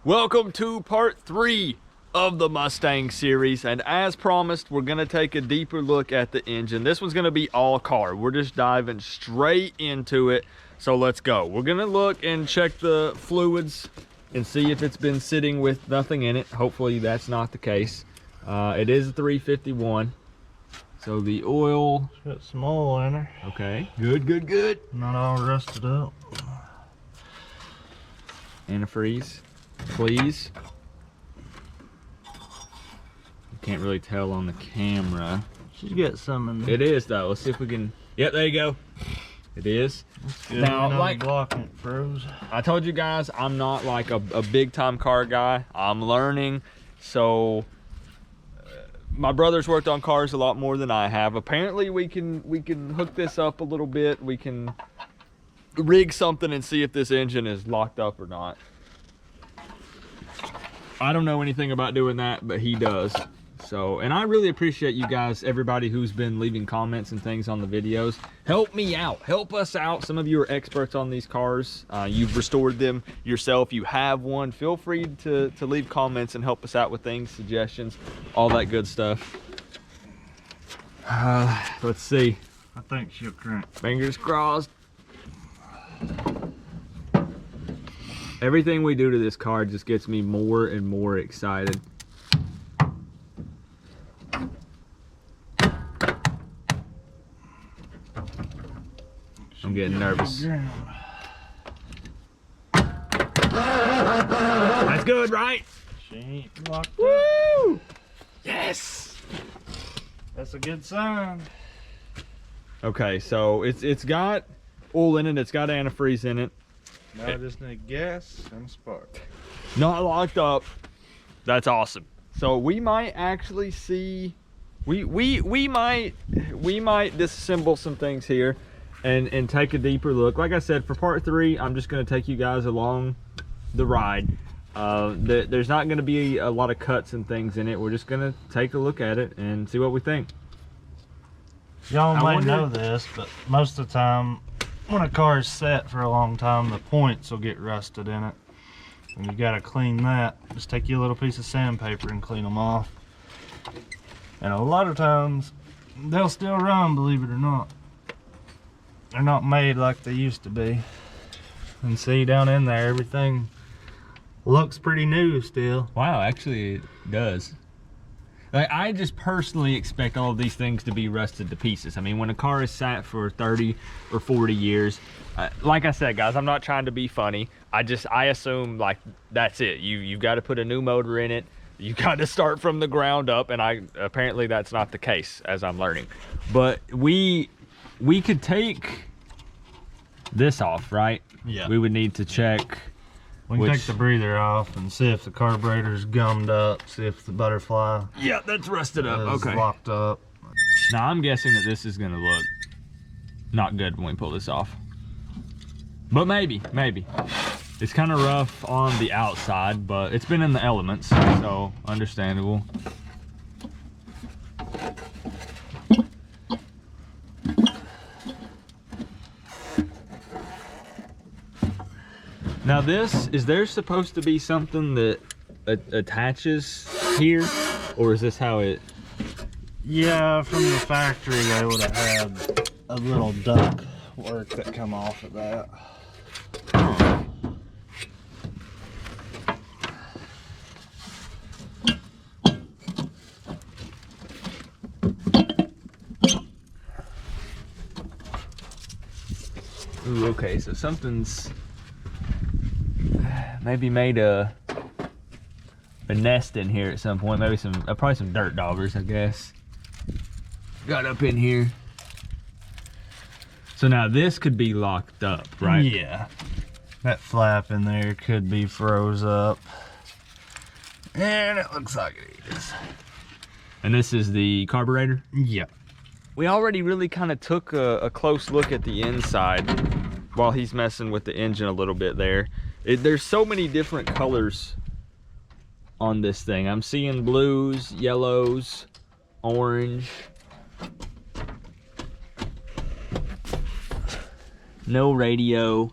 Welcome to part 3 of the Mustang series, and as promised, we're gonna take a deeper look at the engine. This one's gonna be all car. We're just diving straight into it, so let's go. We're gonna look and check the fluids and see if it's been sitting with nothing in it. Hopefully that's not the case. It is a 351, so the oil, It's got some oil in her. okay, good. Not all rusted up. Antifreeze, please. You can't really tell on the camera. She's got some in there. It is though. Let's see if we can. Yep, there you go. It is. That's good. Now, like blocking it froze. I told you guys, I'm not like a big time car guy. I'm learning. So my brother's worked on cars a lot more than I have. Apparently we can hook this up a little bit. We can rig something and see if this engine is locked up or not. I don't know anything about doing that, but he does. So, and I really appreciate you guys, everybody who's been leaving comments and things on the videos. Help me out, help us out. Some of you are experts on these cars. You've restored them yourself. You have one. Feel free to leave comments and help us out with things, suggestions, all that good stuff. Let's see. I think she'll crank. Fingers crossed. Everything we do to this car just gets me more and more excited. I'm getting nervous. That's good, right? She ain't locked up. Woo! Yes! That's a good sign. Okay, so it's got oil in it, it's got antifreeze in it. Now I just need gas and a spark. Not locked up. That's awesome. So we might actually see, we might disassemble some things here and take a deeper look. Like I said, for part 3, I'm just going to take you guys along the ride. There's not going to be a lot of cuts and things in it. We're just going to take a look at it and see what we think. Y'all may know this, but most of the time when a car is set for a long time, the points will get rusted in it. And you gotta clean that. Just take you a little piece of sandpaper and clean them off. And a lot of times, they'll still run, believe it or not. They're not made like they used to be. And see down in there, everything looks pretty new still. Wow, actually it does. Like, I just personally expect all of these things to be rusted to pieces. I mean, when a car is sat for 30 or 40 years, like I said, guys, I'm not trying to be funny. I assume like that's it. You've got to put a new motor in it. You got to start from the ground up, and apparently that's not the case, as I'm learning. But we could take this off, right? Yeah. We would need to check. We can take the breather off and see if the carburetor's gummed up, see if the butterfly Yeah, that's rusted up. is Okay. locked up. Now I'm guessing that this is gonna look not good when we pull this off. But maybe. It's kind of rough on the outside, but it's been in the elements, so understandable. Now is there supposed to be something that attaches here? Or is this how it? Yeah, from the factory they would have had a little duct work that come off of that. Oh. Ooh, okay, so something's maybe made a nest in here at some point. Maybe probably some dirt daubers, I guess. Got up in here. So now this could be locked up, right? Yeah. That flap in there could be froze up. And it looks like it is. And this is the carburetor? Yeah. We already really kind of took a close look at the inside while he's messing with the engine a little bit there. There's so many different colors on this thing. I'm seeing blues, yellows, orange. No radio.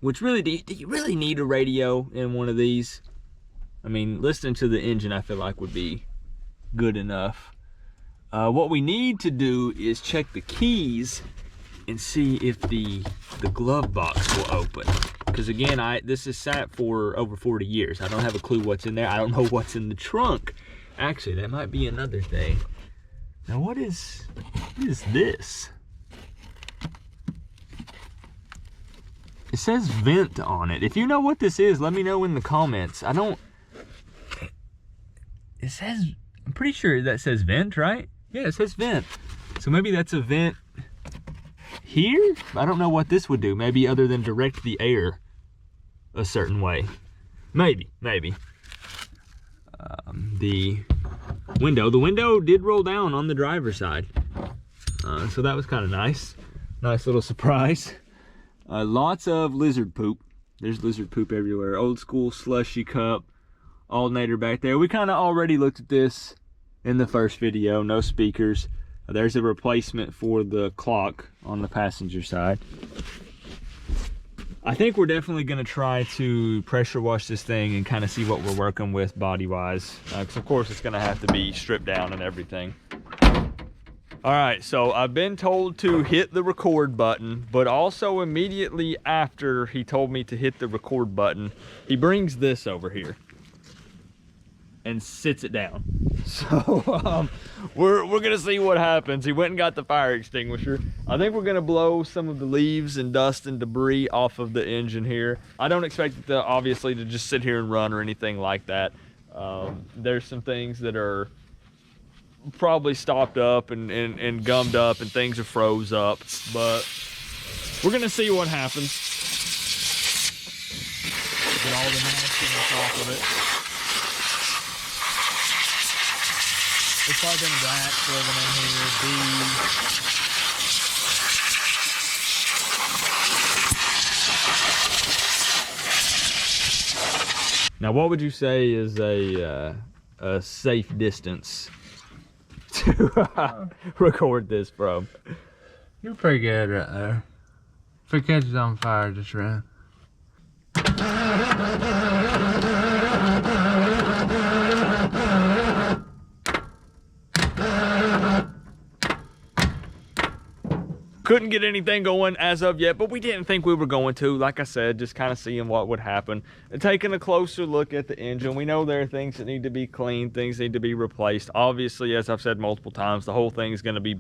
Which really, do you really need a radio in one of these? I mean, listening to the engine, I feel like would be good enough. What we need to do is check the keys and see if the glove box will open. Because again, this is sat for over 40 years. I don't have a clue what's in there. I don't know what's in the trunk. Actually, that might be another thing. Now, what is this? It says vent on it. If you know what this is, let me know in the comments. It says, I'm pretty sure that says vent, right? Yeah, it says vent. So maybe that's a vent here? I don't know what this would do. Maybe other than direct the air a certain way. Maybe. The window did roll down on the driver's side. So that was kind of nice. Nice little surprise. Lots of lizard poop. There's lizard poop everywhere. Old school slushy cup. Alternator back there. We kind of already looked at this in the first video. No speakers. There's a replacement for the clock on the passenger side. I think we're definitely going to try to pressure wash this thing and kind of see what we're working with body wise. Because of course it's going to have to be stripped down and everything. All right, so I've been told to hit the record button, but also immediately after he told me to hit the record button, he brings this over here and sits it down. So we're gonna see what happens. He went and got the fire extinguisher. I think we're gonna blow some of the leaves and dust and debris off of the engine here. I don't expect it to obviously to just sit here and run or anything like that. There's some things that are probably stopped up and gummed up, and things are froze up, but we're gonna see what happens. Get all the nastiness off of it. There's probably been rats living in here, bees. Now, what would you say is a safe distance to record this from? You're pretty good right there. If it catches on fire, just run. Couldn't get anything going as of yet, but we didn't think we were going to. Like I said, just kind of seeing what would happen. And taking a closer look at the engine, we know there are things that need to be cleaned, things need to be replaced. Obviously, as I've said multiple times, the whole thing is going to be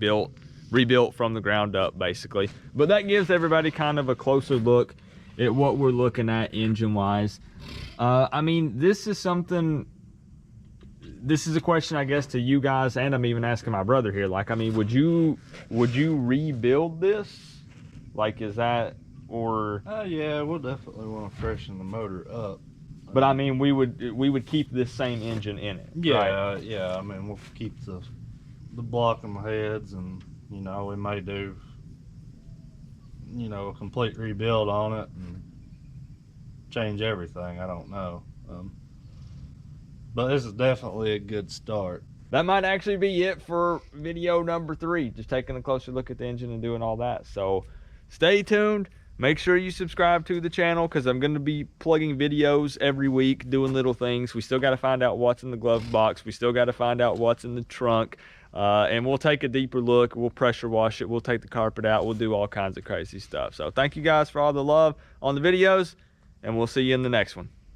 rebuilt from the ground up, basically. But that gives everybody kind of a closer look at what we're looking at engine-wise. I mean, this is a question, I guess, to you guys, and I'm even asking my brother here. Like, I mean, would you rebuild this? Like, is that, or? Yeah, we'll definitely want to freshen the motor up. But I mean, we would keep this same engine in it. Yeah, right? yeah. I mean, we'll keep the block and the heads, and you know, we may do, you know, a complete rebuild on it and change everything. I don't know. But this is definitely a good start. That might actually be it for video number 3, just taking a closer look at the engine and doing all that. So stay tuned. Make sure you subscribe to the channel, because I'm going to be plugging videos every week, doing little things. We still got to find out what's in the glove box. We still got to find out what's in the trunk. And we'll take a deeper look. We'll pressure wash it. We'll take the carpet out. We'll do all kinds of crazy stuff. So thank you guys for all the love on the videos, and we'll see you in the next one.